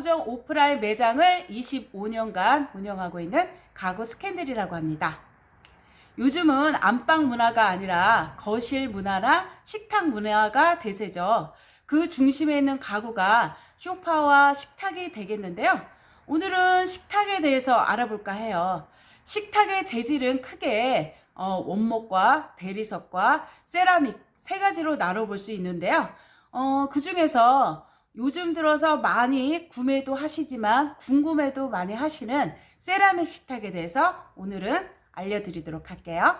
압구정 오프라인 매장을 25년간 운영하고 있는 가구 스캔들이라고 합니다. 요즘은 안방 문화가 아니라 거실 문화나 식탁 문화가 대세죠. 그 중심에 있는 가구가 소파와 식탁이 되겠는데요. 오늘은 식탁에 대해서 알아볼까 해요. 식탁의 재질은 크게 원목과 대리석과 세라믹 세 가지로 나눠볼 수 있는데요. 그 중에서 요즘 들어서 많이 구매도 하시지만 궁금해도 많이 하시는 세라믹 식탁에 대해서 오늘은 알려드리도록 할게요.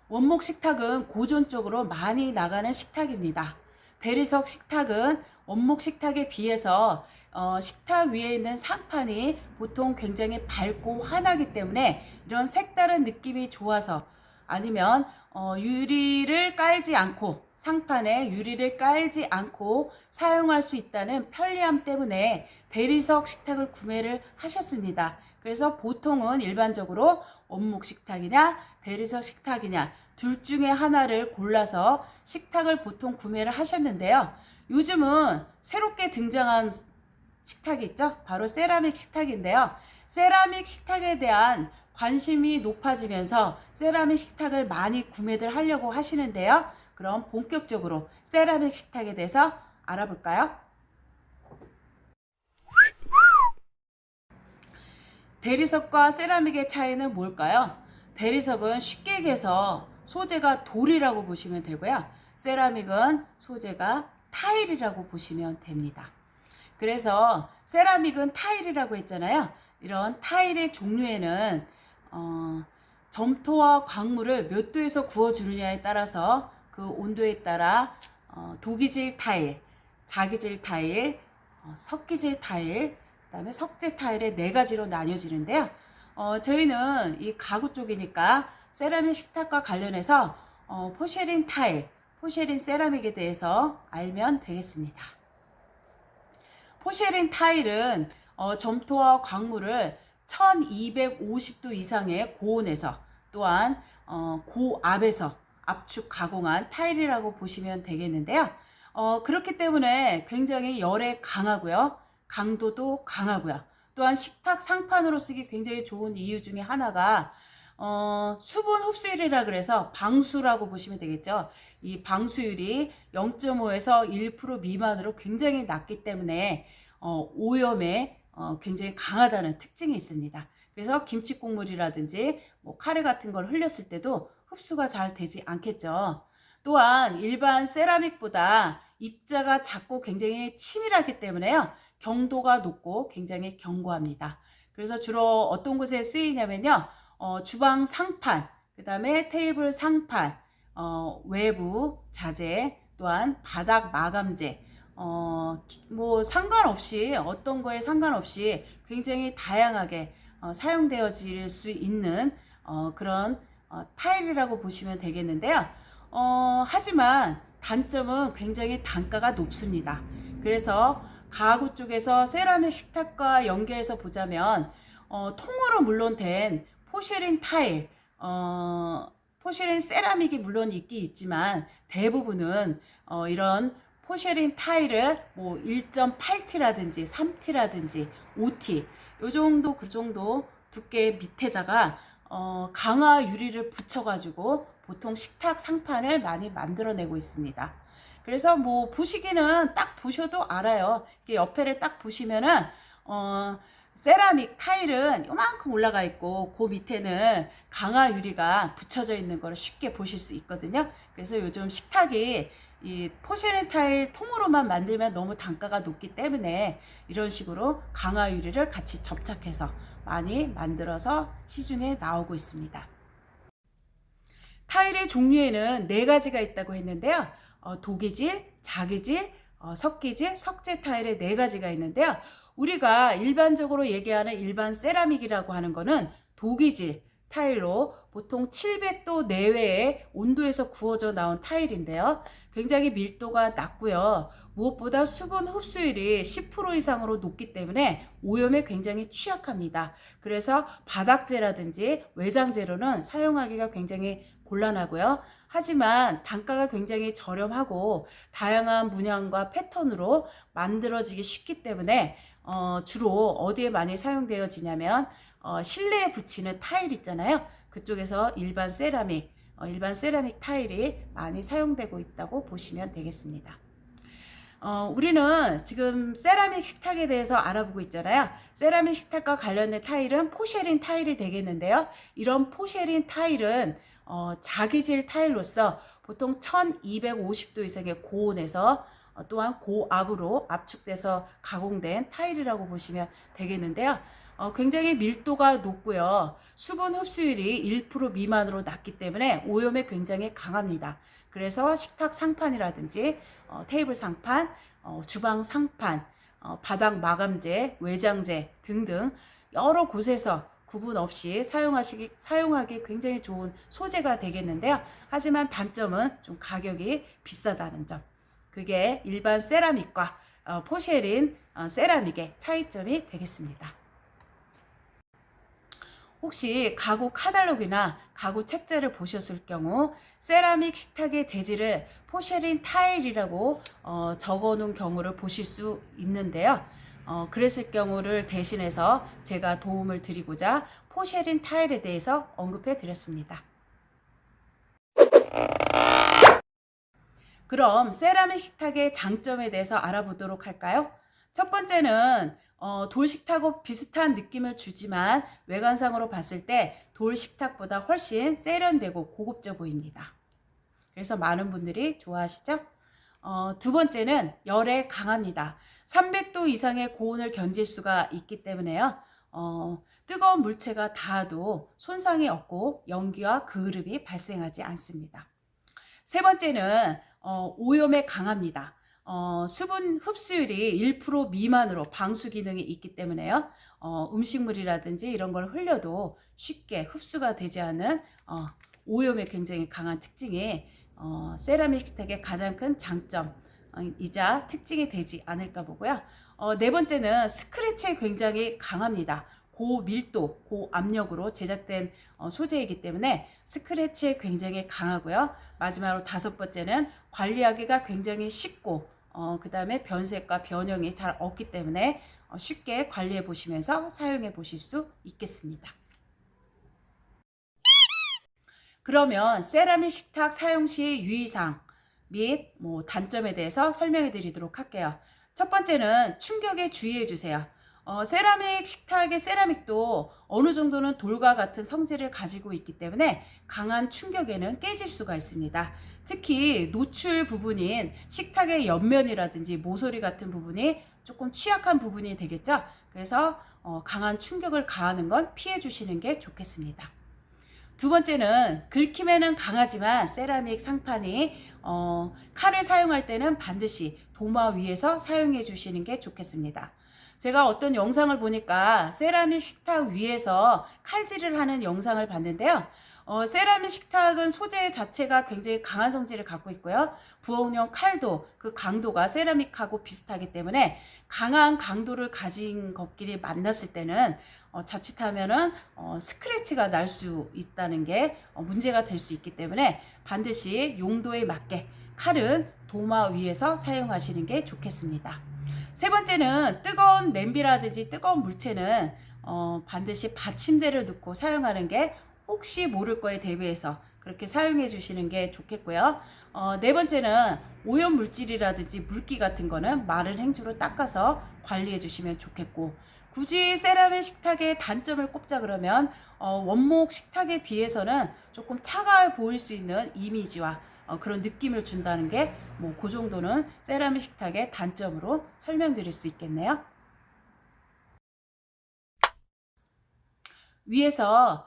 원목 식탁은 고전 쪽으로 많이 나가는 식탁입니다. 대리석 식탁은 원목 식탁에 비해서 식탁 위에 있는 상판이 보통 굉장히 밝고 환하기 때문에 이런 색다른 느낌이 좋아서 아니면 유리를 깔지 않고 상판에 유리를 깔지 않고 사용할 수 있다는 편리함 때문에 대리석 식탁을 구매를 하셨습니다. 그래서 보통은 일반적으로 원목 식탁이냐 대리석 식탁이냐 둘 중에 하나를 골라서 식탁을 보통 구매를 하셨는데요. 요즘은 새롭게 등장한 식탁이 있죠. 바로 세라믹 식탁인데요. 세라믹 식탁에 대한 관심이 높아지면서 세라믹 식탁을 많이 구매를 하려고 하시는데요. 그럼 본격적으로 세라믹 식탁에 대해서 알아볼까요? 대리석과 세라믹의 차이는 뭘까요? 대리석은 쉽게 얘기해서 소재가 돌이라고 보시면 되고요. 세라믹은 소재가 타일이라고 보시면 됩니다. 그래서 세라믹은 타일이라고 했잖아요. 이런 타일의 종류에는 점토와 광물을 몇 도에서 구워주느냐에 따라서 그 온도에 따라 도기질 타일, 자기질 타일, 석기질 타일, 그 다음에 석재 타일의 네 가지로 나뉘어지는데요. 저희는 이 가구 쪽이니까 세라믹 식탁과 관련해서 포쉐린 타일, 포쉐린 세라믹에 대해서 알면 되겠습니다. 포쉐린 타일은 점토와 광물을 1250도 이상의 고온에서 또한 고압에서 압축 가공한 타일이라고 보시면 되겠는데요. 그렇기 때문에 굉장히 열에 강하고요. 강도도 강하고요. 또한 식탁 상판으로 쓰기 굉장히 좋은 이유 중에 하나가 수분 흡수율이라 그래서 방수라고 보시면 되겠죠. 이 방수율이 0.5에서 1% 미만으로 굉장히 낮기 때문에 오염에 굉장히 강하다는 특징이 있습니다. 그래서 김치 국물이라든지 뭐 카레 같은 걸 흘렸을 때도 흡수가 잘 되지 않겠죠. 또한 일반 세라믹보다 입자가 작고 굉장히 치밀하기 때문에요. 경도가 높고 굉장히 견고합니다. 그래서 주로 어떤 곳에 쓰이냐면요. 주방 상판, 그 다음에 테이블 상판, 외부 자재, 또한 바닥 마감재, 뭐 상관없이 어떤 거에 상관없이 굉장히 다양하게 사용되어질 수 있는 그런 타일이라고 보시면 되겠는데요. 하지만 단점은 굉장히 단가가 높습니다. 그래서 가구 쪽에서 세라믹 식탁과 연계해서 보자면 통으로 물론 된 포쉐린 타일, 포쉐린 세라믹이 물론 있긴 있지만 대부분은 이런 포쉐린 타일을 뭐 1.8T라든지 3T라든지 5T 요 정도 그 정도 두께 밑에다가 강화 유리를 붙여가지고 보통 식탁 상판을 많이 만들어내고 있습니다. 그래서 뭐 보시기는 딱 보셔도 알아요. 이렇게 옆에를 딱 보시면은 세라믹 타일은 요만큼 올라가 있고 그 밑에는 강화 유리가 붙여져 있는 걸 쉽게 보실 수 있거든요. 그래서 요즘 식탁이 이 포쉐린 타일 통으로만 만들면 너무 단가가 높기 때문에 이런 식으로 강화 유리를 같이 접착해서 많이 만들어서 시중에 나오고 있습니다. 타일의 종류에는 네 가지가 있다고 했는데요. 도기질, 자기질, 석기질, 석재 타일의 네 가지가 있는데요. 우리가 일반적으로 얘기하는 일반 세라믹이라고 하는 거는 도기질, 타일로 보통 700도 내외의 온도에서 구워져 나온 타일인데요. 굉장히 밀도가 낮고요. 무엇보다 수분 흡수율이 10% 이상으로 높기 때문에 오염에 굉장히 취약합니다. 그래서 바닥재라든지 외장재로는 사용하기가 굉장히 곤란하고요. 하지만 단가가 굉장히 저렴하고 다양한 문양과 패턴으로 만들어지기 쉽기 때문에 주로 어디에 많이 사용되어지냐면 실내에 붙이는 타일 있잖아요. 그쪽에서 일반 세라믹 타일이 많이 사용되고 있다고 보시면 되겠습니다. 우리는 지금 세라믹 식탁에 대해서 알아보고 있잖아요. 세라믹 식탁과 관련된 타일은 포쉐린 타일이 되겠는데요. 이런 포쉐린 타일은 자기질 타일로서 보통 1250도 이상의 고온에서 또한 고압으로 압축돼서 가공된 타일이라고 보시면 되겠는데요. 굉장히 밀도가 높고요. 수분 흡수율이 1% 미만으로 낮기 때문에 오염에 굉장히 강합니다. 그래서 식탁 상판이라든지 테이블 상판, 주방 상판, 바닥 마감재, 외장재 등등 여러 곳에서 구분 없이 사용하기 굉장히 좋은 소재가 되겠는데요. 하지만 단점은 좀 가격이 비싸다는 점. 그게 일반 세라믹과 포쉐린 세라믹의 차이점이 되겠습니다. 혹시 가구 카탈로그나 가구 책자를 보셨을 경우 세라믹 식탁의 재질을 포쉐린 타일이라고 적어 놓은 경우를 보실 수 있는데요. 그랬을 경우를 대신해서 제가 도움을 드리고자 포쉐린 타일에 대해서 언급해 드렸습니다. 그럼 세라믹 식탁의 장점에 대해서 알아보도록 할까요? 첫 번째는 돌 식탁하고 비슷한 느낌을 주지만 외관상으로 봤을 때 돌 식탁보다 훨씬 세련되고 고급져 보입니다. 그래서 많은 분들이 좋아하시죠? 두 번째는 열에 강합니다. 300도 이상의 고온을 견딜 수가 있기 때문에요. 뜨거운 물체가 닿아도 손상이 없고 연기와 그을음이 발생하지 않습니다. 세 번째는 오염에 강합니다. 수분 흡수율이 1% 미만으로 방수 기능이 있기 때문에요. 음식물이라든지 이런 걸 흘려도 쉽게 흡수가 되지 않는 오염에 굉장히 강한 특징이 세라믹 식탁의 가장 큰 장점이자 특징이 되지 않을까 보고요. 네 번째는 스크래치에 굉장히 강합니다. 고밀도, 고압력으로 제작된 소재이기 때문에 스크래치에 굉장히 강하고요. 마지막으로 다섯 번째는 관리하기가 굉장히 쉽고 그 다음에 변색과 변형이 잘 없기 때문에 쉽게 관리해 보시면서 사용해 보실 수 있겠습니다. 그러면 세라믹 식탁 사용 시 유의사항 및 단점에 대해서 설명해 드리도록 할게요. 첫 번째는 충격에 주의해 주세요. 세라믹 식탁의 세라믹도 어느 정도는 돌과 같은 성질을 가지고 있기 때문에 강한 충격에는 깨질 수가 있습니다. 특히 노출 부분인 식탁의 옆면이라든지 모서리 같은 부분이 조금 취약한 부분이 되겠죠. 그래서 강한 충격을 가하는 건 피해 주시는 게 좋겠습니다. 두 번째는 긁힘에는 강하지만 세라믹 상판이 칼을 사용할 때는 반드시 도마 위에서 사용해 주시는 게 좋겠습니다. 제가 어떤 영상을 보니까 세라믹 식탁 위에서 칼질을 하는 영상을 봤는데요. 세라믹 식탁은 소재 자체가 굉장히 강한 성질을 갖고 있고요. 부엌용 칼도 그 강도가 세라믹하고 비슷하기 때문에 강한 강도를 가진 것끼리 만났을 때는 자칫하면은 스크래치가 날 수 있다는 게 문제가 될 수 있기 때문에 반드시 용도에 맞게 칼은 도마 위에서 사용하시는 게 좋겠습니다. 세 번째는 뜨거운 냄비라든지 뜨거운 물체는 반드시 받침대를 넣고 사용하는 게 혹시 모를 거에 대비해서 그렇게 사용해 주시는 게 좋겠고요. 네 번째는 오염 물질이라든지 물기 같은 거는 마른 행주로 닦아서 관리해 주시면 좋겠고, 굳이 세라믹 식탁의 단점을 꼽자 그러면 원목 식탁에 비해서는 조금 차가워 보일 수 있는 이미지와 그런 느낌을 준다는 게 그 정도는 세라믹 식탁의 단점으로 설명드릴 수 있겠네요. 위에서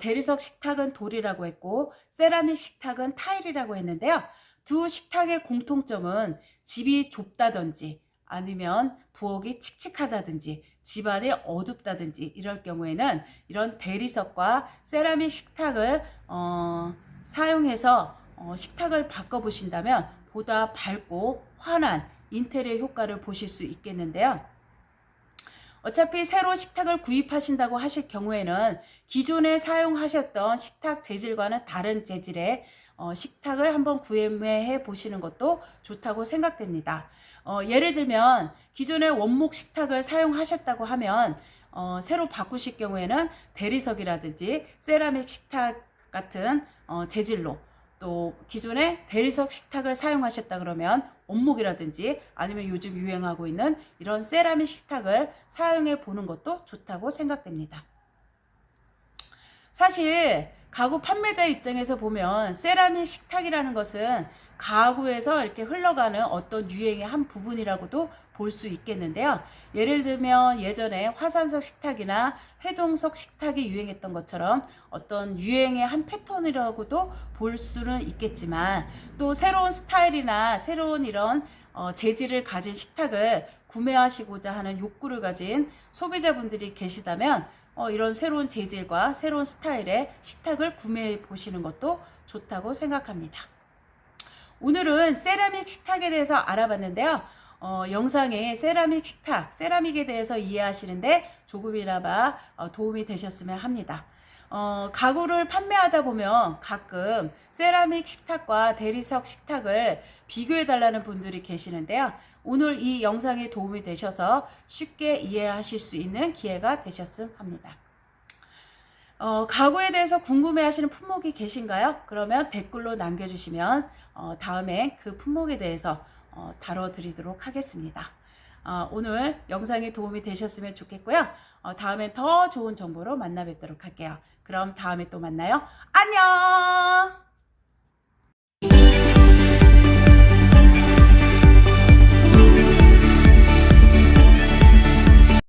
대리석 식탁은 돌이라고 했고 세라믹 식탁은 타일이라고 했는데요. 두 식탁의 공통점은 집이 좁다든지 아니면 부엌이 칙칙하다든지 집안이 어둡다든지 이럴 경우에는 이런 대리석과 세라믹 식탁을 사용해서 식탁을 바꿔보신다면 보다 밝고 환한 인테리어 효과를 보실 수 있겠는데요. 어차피 새로 식탁을 구입하신다고 하실 경우에는 기존에 사용하셨던 식탁 재질과는 다른 재질의 식탁을 한번 구매해 보시는 것도 좋다고 생각됩니다. 예를 들면 기존의 원목 식탁을 사용하셨다고 하면 새로 바꾸실 경우에는 대리석이라든지 세라믹 식탁 같은 재질로, 또 기존에 대리석 식탁을 사용하셨다 그러면 원목이라든지 아니면 요즘 유행하고 있는 이런 세라믹 식탁을 사용해 보는 것도 좋다고 생각됩니다. 사실 가구 판매자 입장에서 보면 세라믹 식탁이라는 것은 가구에서 이렇게 흘러가는 어떤 유행의 한 부분이라고도 볼 수 있겠는데요. 예를 들면 예전에 화산석 식탁이나 회동석 식탁이 유행했던 것처럼 어떤 유행의 한 패턴이라고도 볼 수는 있겠지만, 또 새로운 스타일이나 새로운 이런 재질을 가진 식탁을 구매하시고자 하는 욕구를 가진 소비자분들이 계시다면 이런 새로운 재질과 새로운 스타일의 식탁을 구매해 보시는 것도 좋다고 생각합니다. 오늘은 세라믹 식탁에 대해서 알아봤는데요. 영상에 세라믹 식탁, 세라믹에 대해서 이해하시는데 조금이나마 도움이 되셨으면 합니다. 가구를 판매하다 보면 가끔 세라믹 식탁과 대리석 식탁을 비교해 달라는 분들이 계시는데요. 오늘 이 영상이 도움이 되셔서 쉽게 이해하실 수 있는 기회가 되셨으면 합니다. 가구에 대해서 궁금해 하시는 품목이 계신가요? 그러면 댓글로 남겨주시면 다음에 그 품목에 대해서 다뤄드리도록 하겠습니다. 오늘 영상이 도움이 되셨으면 좋겠고요. 다음에 더 좋은 정보로 만나 뵙도록 할게요. 그럼 다음에 또 만나요. 안녕!